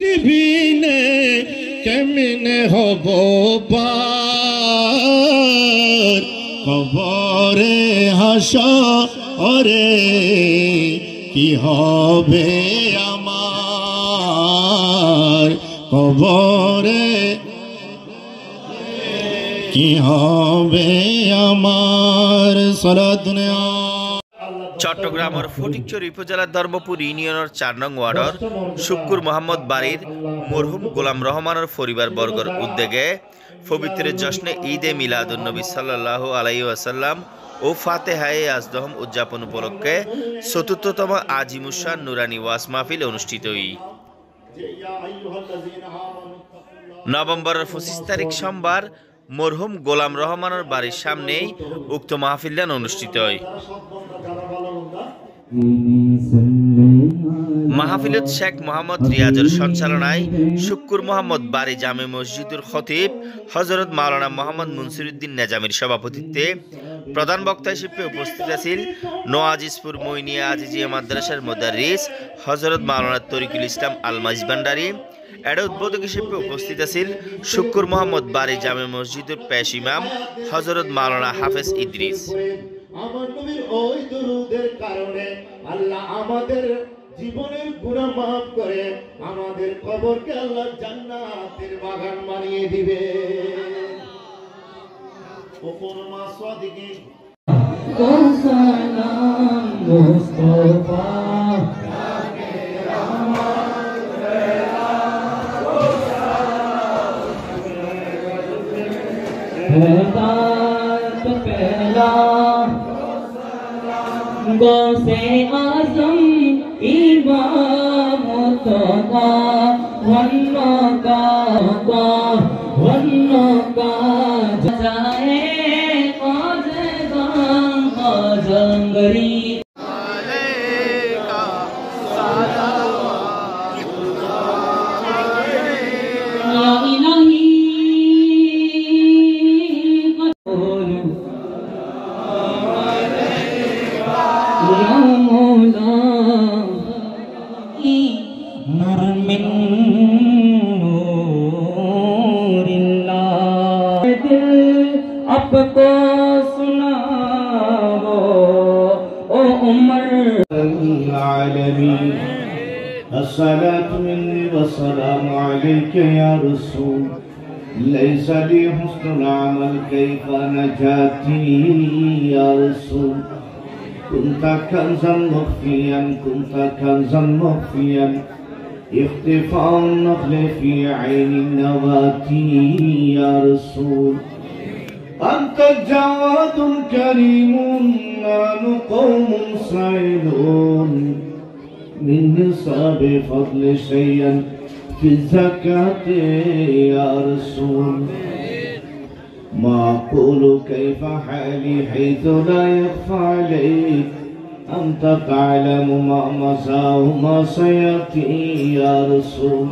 বিনে কেমনে হব পার কবরে হাসরে কি হবে আমার কবরে কি হবে আমার সালাত দুনিয়া। চট্টগ্রামের ফটিকছড়ি উপজেলার ধর্মপুর ইউনিয়নের ৪ নং ওয়ার্ডের শুক্কুর মোহাম্মদ বাড়ির মরহুম গোলাম রহমানের পরিবার বর্গের উদ্যোগে পবিত্র জশ্নে ঈদে মিলাদুন নবী সাল্লাল্লাহু আলাইহি ওয়াসাল্লাম ও ফাতেহায়ে আজদহম উদযাপন উপলক্ষে ৪র্থতম আজিমুশান নুরানি ওয়াজ মাহফিল অনুষ্ঠিত হয়। নভেম্বরের ২৫ তারিখ সোমবার মরহুম গোলাম রহমানের বাড়ির সামনেই উক্ত মাহফিলদান অনুষ্ঠিত হয়। মাহফিলত শেখ মোহাম্মদ রিয়াজের সঞ্চালনায় শুক্কুর মোহাম্মদ বাড়ি জামে মসজিদুর খতিব হজরত মাওলানা মোহাম্মদ মুনসিরউদ্দিন নেজামির সভাপতিত্বে প্রধান বক্তা হিসেবে উপস্থিত আছেন নোয়াজিজপুর মইনিয়া আজিজিয়া মাদ্রাসার মুদাররিস হজরত মাওলানা তরিকুল ইসলাম আল মাইজভান্ডারি। এর উদ্বোধক হিসেবে উপস্থিত আছেন শুক্কুর মোহাম্মদ বাড়ি জামে মসজিদের পেশ ইমাম হজরত মাওলানা হাফেজ ইদ্রিস। আমার নবীর ওই দরুদের কারণে আল্লাহ আমাদের জীবনের গুনাহ মাফ করে আমাদের কবরকে আল্লাহ জান্নাতের বাগান বানিয়ে দিবে। ওপর মা সাদিকে কোন সালাম মুস্তাফা गौसे आज़म इमाम मुस्तफा वन्नो का जाए जंगरी आपको सुनाओ ओ उमर العالمين الصلاة مني والسلام عليك يا رسول ليس لي حسن العمل كيف نجاتي يا رسول كنت كنزا مخفيا كنت كنزا مخفيا اختفاء النخل في عين النباتي يا رسول أنت جواد كريم نحن قوم سعيدون من نصاب فضل شيئا في الزكاة يا رسول ما أقول كيف حالي حيث لا يخفى عليك أنت تعلم ما مضى وما سيأتي يا رسول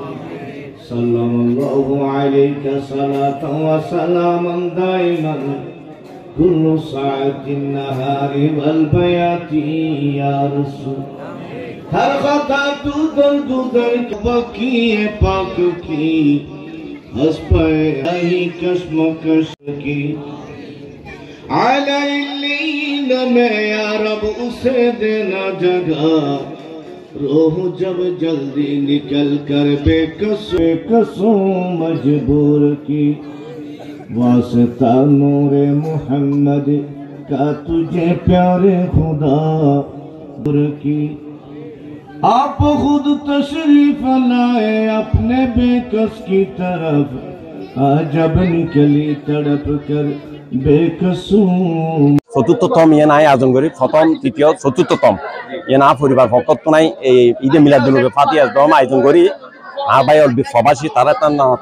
صلى الله عليك صلاة وسلاما دائما كل ساعة النهار والبيات يا رسول हर खता तू दर्द दर्द बकी पाक की हंस पे आई कश्मकश की आलैलीन में या रब उसे देना जगह रोह जब जल्दी निकल कर बेकसों मजबूर की वास्ता नूरे मोहम्मद का तुझे प्यारे खुदा की आप खुद तशरीफ लाए अपने बेकस की तरफ जब निकली तड़प कर बेकसूं। চতুর্থতম ইয়ে নাই আয়োজন করি প্রথম তৃতীয় চতুর্থতম ইয়ে না পরিবার ভক্ত নাই এই ঈদে মিলাদুন নবী ফাতিহা আজদহম আয়োজন করি আর ভাই প্রবাসী তারা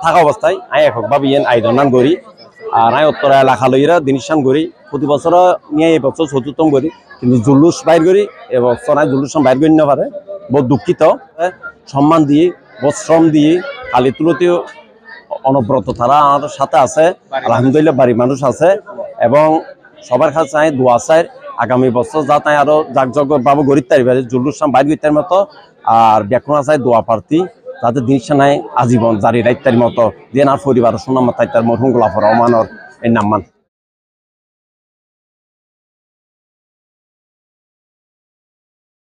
থাকা অবস্থায় আই এককভাবে ইয়ে আয়োজন করি আর আই উত্তর এলাকা লইরা জিনিসান করি প্রতি বছর নিয়ে এই বছর চতুর্থম করি কিন্তু জুলুস বাইর করি এবছর জুলুস বাইর করি না পারে বহুত দুঃখিত। সম্মান দিয়ে বহুত শ্রম দিয়ে কালী তুলতেও অনবরত তারা আমাদের সাথে আছে আলহামদুলিল্লাহ বাড়ির মানুষ আছে এবং সবার কাছে দোয়া চাই আগামী বছর যাতে আরো জাকজমকভাবে গড়িতে পারি জুলুস বাইর করতে মতো আর ব্যাকুণ আছে দোয়া প্রার্থী তাদের জিনিসটা নাই আজীবন জারি রাইতার মতো যেন আর পরিবার সুনাম তাই তার মরহুম গোলাফর রহমানের এই নাম্মান